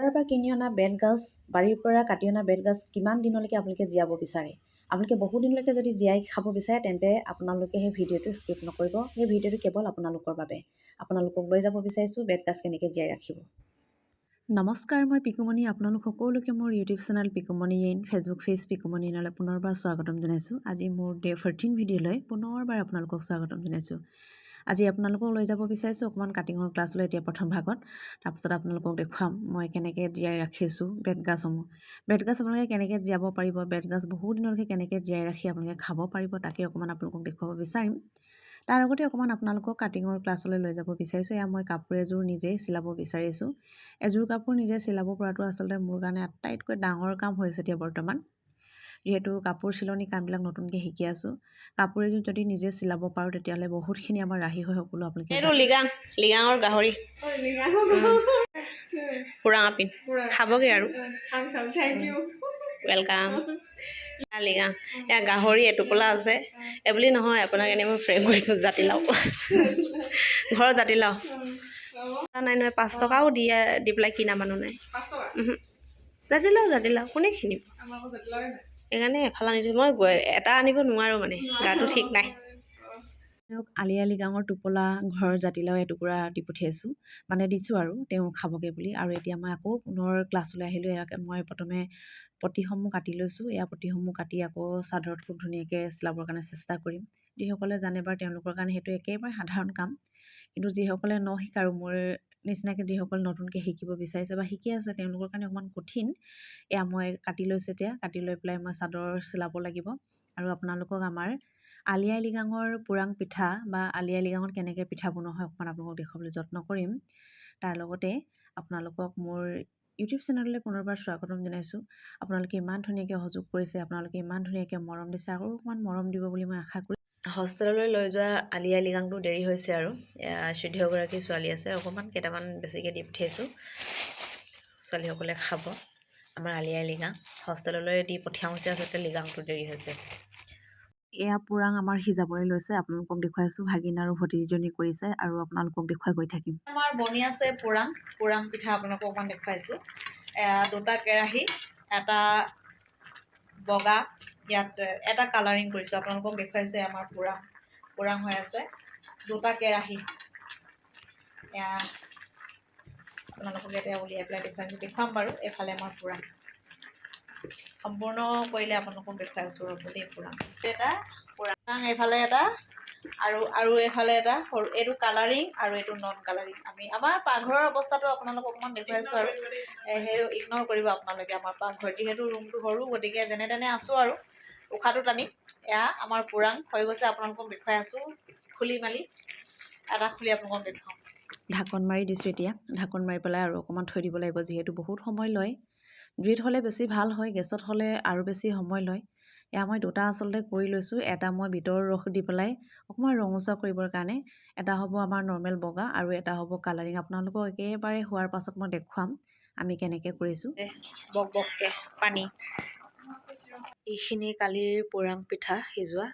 বজাৰৰ পৰা কিনি অনা বেতগাজ, বাৰীৰ পৰা কাটি অনা বেতগাজ কিমান দিনলৈকে আপোনালোকে জীয়াব বিচাৰে? আপোনালোকে বহু দিনলৈকে যদি জীয়াই খাব বিচাৰে তেন্তে আপোনালোকে সেই ভিডিঅ'টো স্কিপ নকৰিব। সেই ভিডিঅ'টো কেৱল আপোনালোকৰ বাবে। আপোনালোকক লৈ যাব বিচাৰিছোঁ বেতগাজ কেনেকৈ জীয়াই ৰাখিব। নমস্কাৰ, মই পিকুমণি। আপোনালোক সকলোকে মোৰ YouTube channel Pikumoni in, Facebook page Pikumoni ইনলৈ পুনৰবাৰ স্বাগতম জনাইছোঁ। আজি মোৰ ডে 14 ভিডিঅ'লৈ পুনৰবাৰ আপোনালোকক স্বাগতম জনাইছোঁ। আজি আপোনালোকক লৈ যাব বিচাৰিছোঁ অকণমান কাটিঙৰ ক্লাছলৈ এতিয়া প্ৰথম ভাগত। তাৰপিছত আপোনালোকক দেখুৱাম মই কেনেকৈ জীয়াই ৰাখিছোঁ বেতগাজসমূহ। বেতগাজ আপোনালোকে কেনেকৈ জীয়াব পাৰিব, বেতগাজ বহুত দিনলৈকে কেনেকৈ জীয়াই ৰাখি আপোনালোকে খাব পাৰিব, তাকে অকণমান আপোনালোকক দেখুৱাব বিচাৰিম। তাৰ আগতে অকণমান আপোনালোকক কাটিঙৰ ক্লাছলৈ লৈ যাব বিচাৰিছোঁ। এয়া মই কাপোৰ এযোৰ নিজেই চিলাব বিচাৰিছোঁ। এযোৰ কাপোৰ নিজে চিলাব পৰাটো আচলতে মোৰ কাৰণে আটাইতকৈ ডাঙৰ কাম হৈছে এতিয়া বৰ্তমান, যিহেতু কাপোৰ চিলনি কামবিলাক নতুনকৈ শিকি আছোঁ। কাপোৰ এযোৰ যদি নিজে চিলাব পাৰোঁ তেতিয়াহ'লে বহুতখিনি আমাৰ ৰাহি হয়। সকলো আপোনালোকে এইটো লিগাঙৰ গাহৰি পুৰা আপিন খাবগৈ আৰু ৱেলকাম। লিগাং এয়া গাহৰি এটোপোলা আছে, এইবুলি নহয় আপোনাক এনেই মই ফ্ৰেম কৰিছোঁ। জাতিলাও ঘৰৰ জাতিলাও নাই নহয়, 5 টকাও দি পেলাই কিনা মানুহ নাই। জাতিলাও কোনে কিনিব, সেইকাৰণে এফালে আনি দিছোঁ। মই এটা আনিব নোৱাৰোঁ, মানে গাটো ঠিক নাই। আলি গাঙৰ টোপোলা, ঘৰৰ জাতিলাও এটুকুৰা দি পঠিয়াইছোঁ, মানে দিছোঁ আৰু তেওঁ খাবগৈ বুলি। আৰু এতিয়া মই আকৌ পুনৰ ক্লাছলৈ আহিলোঁ। ইয়াকে মই প্ৰথমে পতিসমূহ কাটি লৈছোঁ। এয়া পতিসমূহ কাটি আকৌ চাদৰত খুব ধুনীয়াকৈ চিলাবৰ কাৰণে চেষ্টা কৰিম। যিসকলে জানে বাৰু তেওঁলোকৰ কাৰণে সেইটো একেবাৰে সাধাৰণ কাম, কিন্তু যিসকলে নশিকা আৰু মোৰ নিচিনাকৈ যিসকল নতুনকৈ শিকিব বিচাৰিছে বা শিকি আছে তেওঁলোকৰ কাৰণে অকণমান কঠিন। এয়া মই কাটি লৈছোঁ। এতিয়া কাটি লৈ পেলাই মই চাদৰ চিলাব লাগিব। আৰু আপোনালোকক আমাৰ আলি আই লৃগাঙৰ পুৰাং পিঠা বা আলি আই লৃগাঙত কেনেকৈ পিঠা বনোৱা হয় অকণমান আপোনালোকক দেখুৱাবলৈ যত্ন কৰিম। তাৰ লগতে আপোনালোকক মোৰ ইউটিউব চেনেললৈ পুনৰবাৰ স্বাগতম জনাইছোঁ। আপোনালোকে ইমান ধুনীয়াকৈ সহযোগ কৰিছে, আপোনালোকে ইমান ধুনীয়াকৈ মৰম দিছে, আৰু অকণমান মৰম দিব বুলি মই আশা কৰোঁ। হোষ্টেললৈ লৈ যোৱা আলি আই লৃগাংটো দেৰি হৈছে, আৰু চৈধ্যগৰাকী ছোৱালী আছে, অকণমান কেইটামান বেছিকৈ দি পঠিয়াইছোঁ। ছোৱালীসকলে খাব আমাৰ আলি আই লৃগাং। হোষ্টেললৈ দি পঠিয়াওঁতে আচলতে লৃগাংটো দেৰি হৈছে। এয়া পুৰাং আমাৰ সিজাবলৈ লৈছে, আপোনালোকক দেখুৱাইছোঁ। ভাগিন আৰু ভতিজনী কৰিছে, আৰু আপোনালোকক দেখুৱাই গৈ থাকিম। আমাৰ বনি আছে পুৰাং পিঠা, আপোনালোকক অকণমান দেখুৱাইছোঁ। দুটা কেৰাহী, এটা বগা, ইয়াত এটা কালাৰিং কৰিছোঁ। আপোনালোকক দেখুৱাইছোঁ আমাৰ পুৰাং হৈ আছে। দুটা কেৰাহী, এয়া আপোনালোকক এতিয়া উলিয়াই পেলাই দেখুৱাম বাৰু। এইফালে আমাৰ পুৰাং সম্পূৰ্ণ কৰিলে আপোনালোকক দেখুৱাইছোঁ দেই। এটা পুৰাং, এইফালে এটা, আৰু এইফালে এটা সৰু, এইটো কালাৰিং আৰু এইটো নন কালাৰিং। আমি আমাৰ পাকঘৰৰ অৱস্থাটো আপোনালোকক অকণমান দেখুৱাইছোঁ, আৰু সেইটো ইগন'ৰ কৰিব আপোনালোকে। আমাৰ পাকঘৰ যিহেতু ৰুমটো সৰু, গতিকে যেনে তেনে আছোঁ আৰু উশাহটো টানি। এয়া আমাৰ পুৰাং হৈ গৈছে, আপোনালোকক দেখুৱাই আছোঁ। খুলি মেলি এটা খুলি আপোনালোকক দেখুৱাওঁ। ঢাকন মাৰি দিছোঁ। এতিয়া ঢাকন মাৰি পেলাই আৰু অকণমান থৈ দিব লাগিব, যিহেতু বহুত সময় লয়। জুইত হ'লে বেছি ভাল হয়, গেছত হ'লে আৰু বেছি সময় লয়। এয়া মই দুটা আচলতে কৰি লৈছোঁ। এটা মই বিটৰ ৰস দি পেলাই অকণমান ৰঙচুৱা কৰিবৰ কাৰণে, এটা হ'ব আমাৰ নৰ্মেল বগা, আৰু এটা হ'ব কালাৰিং। আপোনালোকক একেবাৰে হোৱাৰ পাছত মই দেখুৱাম আমি কেনেকৈ কৰিছোঁ। বককৈ পানী, এইখিনি কালিৰ পুৰাং পিঠা সিজোৱা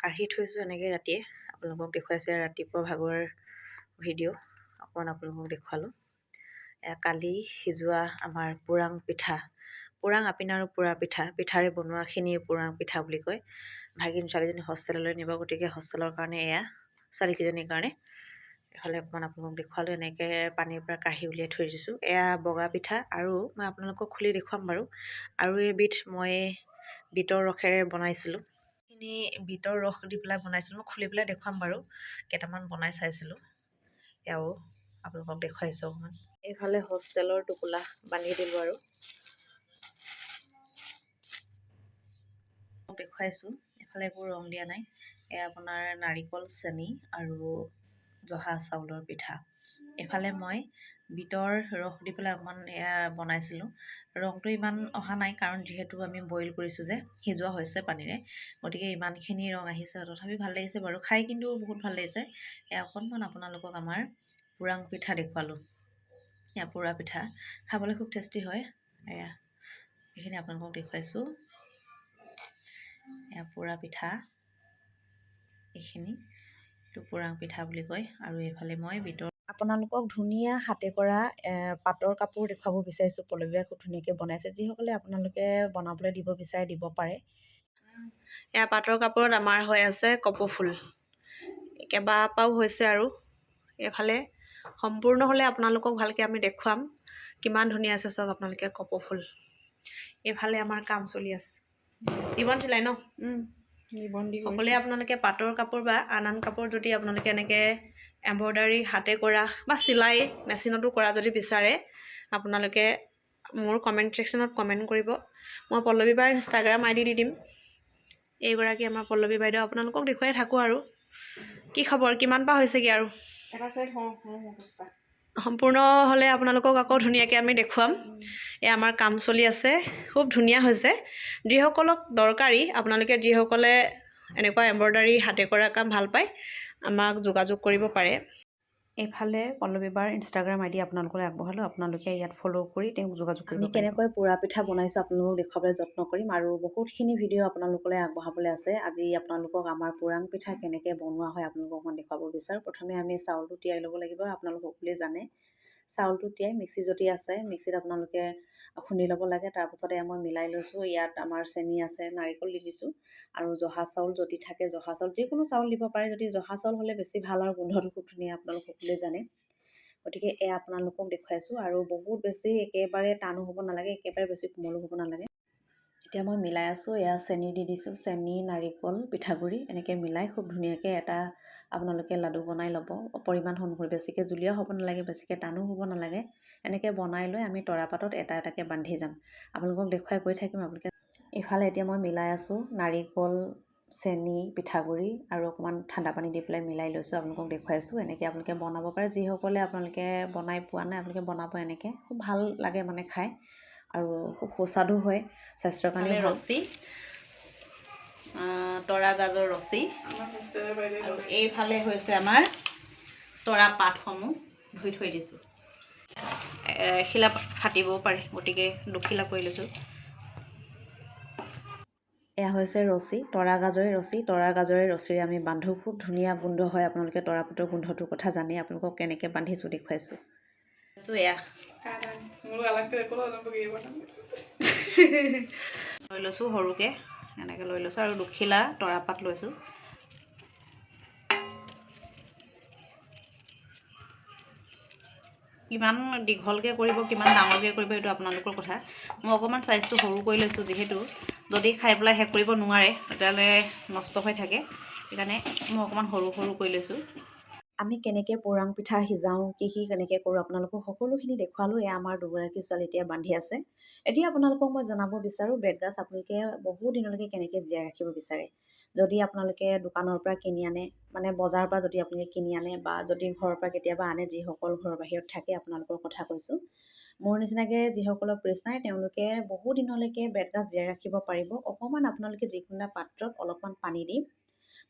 কাঢ়ি থৈছোঁ এনেকৈ ৰাতিয়ে। আপোনালোকক দেখুৱাইছোঁ ৰাতিপুৱা ভাগৰ ভিডিঅ', অকণমান আপোনালোকক দেখুৱালোঁ। কালি সিজোৱা আমাৰ পুৰাং পিঠা, পুৰাং আপিন আৰু পুৰা পিঠাৰে বনোৱাখিনি পুৰাং পিঠা বুলি কয়। ভাগিন ছোৱালীজনী হোষ্টেললৈ নিব, গতিকে হোষ্টেলৰ কাৰণে এয়া ছোৱালীকেইজনীৰ কাৰণে। এইফালে অকণমান আপোনালোকক দেখুৱালোঁ, এনেকৈ পানীৰ পৰা কাঢ়ি উলিয়াই থৈ দিছোঁ। এয়া বগা পিঠা, আৰু মই আপোনালোকক খুলি দেখুৱাম বাৰু। আৰু এবিধ মই বিটৰ ৰসেৰে বনাইছিলোঁ। এইখিনি বিটৰ ৰস দি পেলাই বনাইছিলোঁ, মই খুলি পেলাই দেখুৱাম বাৰু। কেইটামান বনাই চাইছিলোঁ, এয়াও আপোনালোকক দেখুৱাইছোঁ অকণমান। এইফালে হোষ্টেলৰ টোপোলা বান্ধি দিলোঁ, আৰু দেখুৱাইছোঁ। এইফালে একো ৰং দিয়া নাই। এয়া আপোনাৰ নাৰিকল, চেনি আৰু জহা চাউলৰ পিঠা। এইফালে মই বিটৰ ৰস দি পেলাই অকণমান এয়া বনাইছিলোঁ। ৰংটো ইমান অহা নাই, কাৰণ যিহেতু আমি বইল কৰিছোঁ যে, সিজোৱা হৈছে পানীৰে, গতিকে ইমানখিনি ৰং আহিছে। তথাপি ভাল লাগিছে বাৰু খাই, কিন্তু বহুত ভাল লাগিছে। এয়া অকণমান আপোনালোকক আমাৰ পুৰাং পিঠা দেখুৱালোঁ। এয়া পুৰা পিঠা খাবলৈ খুব টেষ্টি হয়। এয়া এইখিনি আপোনালোকক দেখুৱাইছোঁ। এয়া পুৰা পিঠা, এইখিনি এইটো পুৰাং পিঠা বুলি কয়। আৰু এইফালে মই বিটৰ, আপোনালোকক ধুনীয়া হাতে কৰা পাটৰ কাপোৰ দেখুৱাব বিচাৰিছোঁ। পল্লৱীয়ে খুব ধুনীয়াকৈ বনাইছে। যিসকলে আপোনালোকে বনাবলৈ দিব বিচাৰে দিব পাৰে। এয়া পাটৰ কাপোৰত আমাৰ হৈ আছে কপৌ ফুল, কেইবাপাও হৈছে আৰু এইফালে সম্পূৰ্ণ হ'লে আপোনালোকক ভালকৈ আমি দেখুৱাম কিমান ধুনীয়া আছে। চাওক আপোনালোকে কপৌ ফুল, এইফালে আমাৰ কাম চলি আছে। ৰিবন চিলাই ন সকলোৱে আপোনালোকে পাটৰ কাপোৰ বা আন কাপোৰ যদি আপোনালোকে এনেকৈ এম্ব্ৰইডাৰী হাতে কৰা বা চিলাই মেচিনতো কৰা যদি বিচাৰে, আপোনালোকে মোৰ কমেণ্ট ছেকশ্যনত কমেণ্ট কৰিব। মই পল্লৱী বাৰ ইনষ্টাগ্ৰাম ID দি দিম। এইগৰাকী আমাৰ পল্লৱী বাইদেউ, আপোনালোকক দেখুৱাই থাকোঁ। আৰু কি খবৰ, কিমান পা হৈছেগৈ? আৰু সম্পূৰ্ণ হ'লে আপোনালোকক আকৌ ধুনীয়াকৈ আমি দেখুৱাম। আমাৰ কাম চলি আছে, খুব ধুনীয়া হৈছে। যিসকলক দৰকাৰী, আপোনালোকে যিসকলে এনেকুৱা এম্ব্ৰইডাৰী হাতে কৰা কাম ভাল পায়, আমাক যোগাযোগ কৰিব পাৰে। এইফালে পল্লৱী বাৰ ইনষ্টাগ্ৰাম ID আপোনালোকলৈ আগবঢ়ালোঁ। আপোনালোকে ইয়াত ফ'ল' কৰি তেওঁক যোগাযোগ কৰিব। আমি কেনেকৈ পোৰা পিঠা বনাইছোঁ আপোনালোকক দেখুৱাবলৈ যত্ন কৰিম, আৰু বহুতখিনি ভিডিঅ' আপোনালোকলৈ আগবঢ়াবলৈ আছে। আজি আপোনালোকক আমাৰ পোৰাং পিঠা কেনেকৈ বনোৱা হয় আপোনালোকক মই দেখুৱাব বিচাৰোঁ। প্ৰথমে আমি চাউলটো তিয়াই ল'ব লাগিব। আপোনালোক সকলোৱে জানে চাউলটো তিয়াই মিক্সি যদি আছে মিক্সিত আপোনালোকে খুন্দি ল'ব লাগে। তাৰপিছতে মই মিলাই লৈছোঁ। ইয়াত আমাৰ চেনি আছে, নাৰিকল দি দিছোঁ, আৰু জহা চাউল যদি থাকে জহা চাউল, যিকোনো চাউল দিব পাৰে। যদি জহা চাউল হ'লে বেছি ভাল, আৰু গোন্ধটো খুব ধুনীয়া, আপোনালোক সকলোৱে জানে। গতিকে এয়া আপোনালোকক দেখুৱাইছোঁ। আৰু বহুত বেছি একেবাৰে টানো হ'ব নালাগে, একেবাৰে বেছি কোমলো হ'ব নালাগে। এতিয়া মই মিলাই আছোঁ। এয়া চেনি দি দিছোঁ, চেনি, নাৰিকল, পিঠাগুড়ি এনেকৈ মিলাই খুব ধুনীয়াকৈ এটা আপোনালোকে লাডু বনাই ল'ব। পৰিমাণ অনুসৰি বেছিকৈ জুলীয়া হ'ব নালাগে, বেছিকৈ টানো হ'ব নালাগে। এনেকৈ বনাই লৈ আমি তৰাপাতত এটা এটাকৈ বান্ধি যাম। আপোনালোকক দেখুৱাই গৈ থাকিম। আপোনালোকে ইফালে এতিয়া মই মিলাই আছোঁ নাৰিকল, চেনি, পিঠাগুড়ি আৰু অকণমান ঠাণ্ডা পানী দি পেলাই মিলাই লৈছোঁ। আপোনালোকক দেখুৱাইছোঁ। এনেকৈ আপোনালোকে বনাব পাৰে। যিসকলে আপোনালোকে বনাই পোৱা নাই, আপোনালোকে বনাব এনেকৈ, খুব ভাল লাগে মানে খাই, আৰু খুব সুস্বাদু হয়, স্বাস্থ্যৰ কাৰণে ৰছী, তৰা গাজৰ ৰছী, আৰু এইফালে হৈছে আমাৰ তৰা পাতসমূহ ধুই থৈ দিছোঁ। শিলা ফাটিবও পাৰে, গতিকে দুখিলা কৰি লৈছোঁ। এয়া হৈছে ৰছী, তৰা গাজৰে ৰছী। তৰা গাজৰে ৰছীৰে আমি বান্ধো, খুব ধুনীয়া গোন্ধ হয়। আপোনালোকে তৰাপাতৰ গোন্ধটোৰ কথা জানেই। আপোনালোকক কেনেকৈ বান্ধিছোঁ দেখুৱাইছোঁ। এয়া লৈ লৈছোঁ সৰুকৈ, এনেকৈ লৈ লৈছোঁ, আৰু দুখিলা তৰাপাত লৈছোঁ। কিমান দীঘলকৈ কৰিব, কিমান ডাঙৰকৈ কৰিব, এইটো আপোনালোকৰ কথা। মই অকণমান চাইজটো সৰু কৰি লৈছোঁ, যিহেতু যদি খাই পেলাই শেষ কৰিব নোৱাৰে তেতিয়াহ'লে নষ্ট হৈ থাকে। সেইকাৰণে মই অকণমান সৰু সৰু কৰি লৈছোঁ। আমি কেনেকৈ পোৰাং পিঠা সিজাওঁ, কি কেনেকৈ কৰোঁ, আপোনালোকক সকলোখিনি দেখুৱালোঁ। এয়া আমাৰ দুগৰাকী ছোৱালী এতিয়া বান্ধি আছে। এতিয়া আপোনালোকক মই জনাব বিচাৰোঁ, বেতগাজ আপোনালোকে বহু দিনলৈকে কেনেকৈ জীয়াই ৰাখিব বিচাৰে। যদি আপোনালোকে দোকানৰ পৰা কিনি আনে, মানে বজাৰৰ পৰা যদি আপোনালোকে কিনি আনে, বা যদি ঘৰৰ পৰা কেতিয়াবা আনে, যিসকল ঘৰৰ বাহিৰত থাকে আপোনালোকৰ কথা কৈছোঁ। মোৰ নিচিনাকৈ যিসকলৰ ফ্ৰিজ নাই, তেওঁলোকে বহু দিনলৈকে বেতগাজ জীয়াই ৰাখিব পাৰিব। অকণমান আপোনালোকে যিকোনো পাত্ৰত অলপমান পানী দি,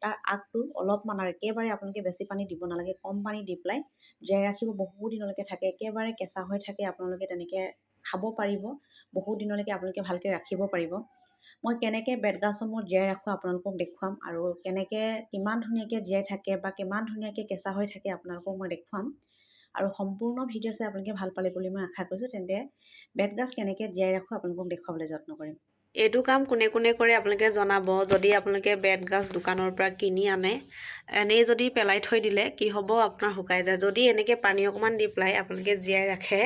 তাৰ আগটো অলপমান, আৰু একেবাৰে আপোনালোকে বেছি পানী দিব নালাগে, কম পানী দি পেলাই জীয়াই ৰাখিব। বহু দিনলৈকে থাকে, একেবাৰে কেঁচা হৈ থাকে। আপোনালোকে তেনেকৈ খাব পাৰিব, বহুত দিনলৈকে আপোনালোকে ভালকৈ ৰাখিব পাৰিব। মই কেনেকৈ বেতগাজসমূহ জীয়াই ৰাখোঁ আপোনালোকক দেখুৱাম, আৰু কেনেকৈ কিমান ধুনীয়াকৈ জীয়াই থাকে বা কিমান ধুনীয়াকৈ কেঁচা হৈ থাকে আপোনালোকক মই দেখুৱাম। আৰু সম্পূৰ্ণ ভিডিঅ' চাই আপোনালোকে ভাল পালে বুলি মই আশা কৰিছোঁ। তেন্তে বেতগাজ কেনেকৈ জীয়াই ৰাখোঁ আপোনালোকক দেখুৱাবলৈ যত্ন কৰিম। এইটো কাম কোনে কোনে কৰে আপোনালোকে জনাব। যদি আপোনালোকে বেতগাজ দোকানৰ পৰা কিনি আনে, এনেই যদি পেলাই থৈ দিলে কি হ'ব, আপোনাৰ শুকাই যায়। যদি এনেকৈ পানী অকণমান দি পেলাই আপোনালোকে জীয়াই ৰাখে,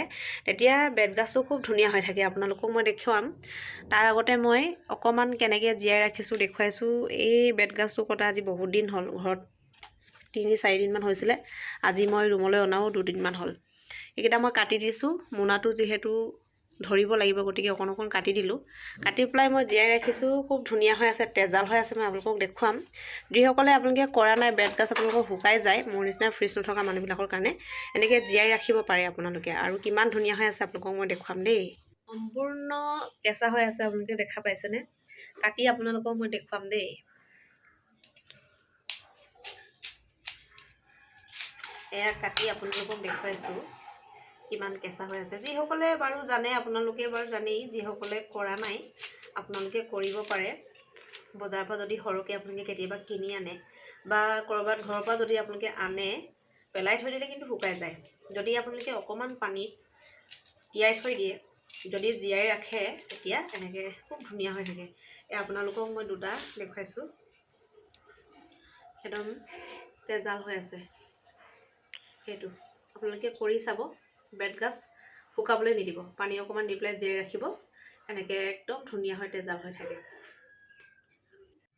তেতিয়া বেতগাজটো খুব ধুনীয়া হৈ থাকে। আপোনালোকক মই দেখুৱাম। তাৰ আগতে মই অকণমান কেনেকৈ জীয়াই ৰাখিছোঁ দেখুৱাইছোঁ। এই বেতগাজটো কটা আজি বহুত দিন হ'ল, ঘৰত 3-4 দিনমান হৈছিলে। আজি মই ৰুমলৈ অনাও 2 দিনমান হ'ল। এইকেইটা মই কাটি দিছোঁ, মোনাটো যিহেতু ধৰিব লাগিব, গতিকে অকণ অকণ কাটি দিলোঁ। কাটি পেলাই মই জীয়াই ৰাখিছোঁ, খুব ধুনীয়া হৈ আছে, তেজাল হৈ আছে। মই আপোনালোকক দেখুৱাম। যিসকলে আপোনালোকে কৰা নাই, বেতগাজ আপোনালোকক শুকাই যায়, মোৰ নিচিনা ফ্ৰিজ নথকা মানুহবিলাকৰ কাৰণে এনেকৈ জীয়াই ৰাখিব পাৰে আপোনালোকে। আৰু কিমান ধুনীয়া হৈ আছে আপোনালোকক মই দেখুৱাম দেই। সম্পূৰ্ণ কেঁচা হৈ আছে, আপোনালোকে দেখা পাইছেনে? কাটি আপোনালোকক মই দেখুৱাম দেই। এয়া কাটি আপোনালোকক দেখুৱাইছোঁ কিমান কেঁচা হৈ আছে। যিসকলে বাৰু জানে, আপোনালোকে বাৰু জানেই। যিসকলে কৰা নাই, আপোনালোকে কৰিব পাৰে। বজাৰৰ পৰা যদি সৰহকৈ আপোনালোকে কেতিয়াবা কিনি আনে, বা ক'ৰবাত ঘৰৰ পৰা যদি আপোনালোকে আনে, পেলাই থৈ দিলে কিন্তু শুকাই যায়। যদি আপোনালোকে অকণমান পানীত তিয়াই থৈ দিয়ে, যদি জীয়াই ৰাখে তেতিয়া এনেকৈ খুব ধুনীয়া হৈ থাকে। আপোনালোকক মই দুটা দেখুৱাইছোঁ, একদম তেজাল হৈ আছে। সেইটো আপোনালোকে কৰি চাব। বেতগাজ শুকাবলৈ নিদিব, পানী অকণমান দি পেলাই জীয়াই ৰাখিব, এনেকৈ একদম ধুনীয়া হৈ তেজাল হৈ থাকে।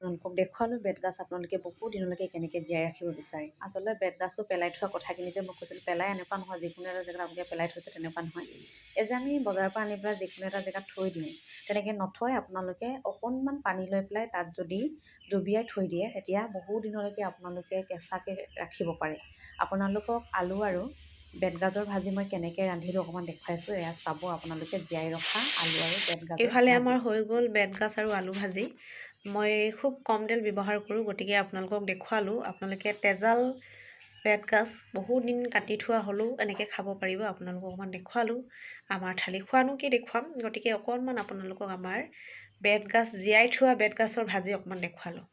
আপোনালোকক দেখুৱালোঁ বেতগাজ আপোনালোকে বহু দিনলৈকে কেনেকৈ জীয়াই ৰাখিব বিচাৰে। আচলতে বেতগাজটো পেলাই থোৱা কথাখিনি যে মই কৈছিলোঁ, পেলাই এনেকুৱা নহয় যিকোনো এটা জেগাত আপোনালোকে পেলাই থৈছে তেনেকুৱা নহয়। এই যে আমি বজাৰৰ পৰা আনি পেলাই যিকোনো এটা জেগাত থৈ দিওঁ, তেনেকৈ নথৈ আপোনালোকে অকণমান পানী লৈ পেলাই তাত যদি জুবিয়াই থৈ দিয়ে, তেতিয়া বহু দিনলৈকে আপোনালোকে কেঁচাকৈ ৰাখিব পাৰে। আপোনালোকক আলু আৰু বেতগাজৰ ভাজি মই কেনেকৈ ৰান্ধিলোঁ অকণমান দেখুৱাইছোঁ, এয়া চাব আপোনালোকে জীয়াই ৰখা আলু আৰু বেতগাজৰ এইফালে ভাজি। আমাৰ হৈ গ'ল বেতগাজ আৰু আলু ভাজি। মই খুব কম তেল ব্যৱহাৰ কৰোঁ, গতিকে আপোনালোকক দেখুৱালোঁ। আপোনালোকে তেজাল বেতগাজ বহুত দিন কাটি থোৱা হ'লেও এনেকৈ খাব পাৰিব। আপোনালোকক অকণমান দেখুৱালোঁ। আমাৰ থালি খোৱানো কি দেখুৱাম, গতিকে অকণমান আপোনালোকক আমাৰ বেতগাজ জীয়াই থোৱা বেতগাজৰ ভাজি অকণমান দেখুৱালোঁ।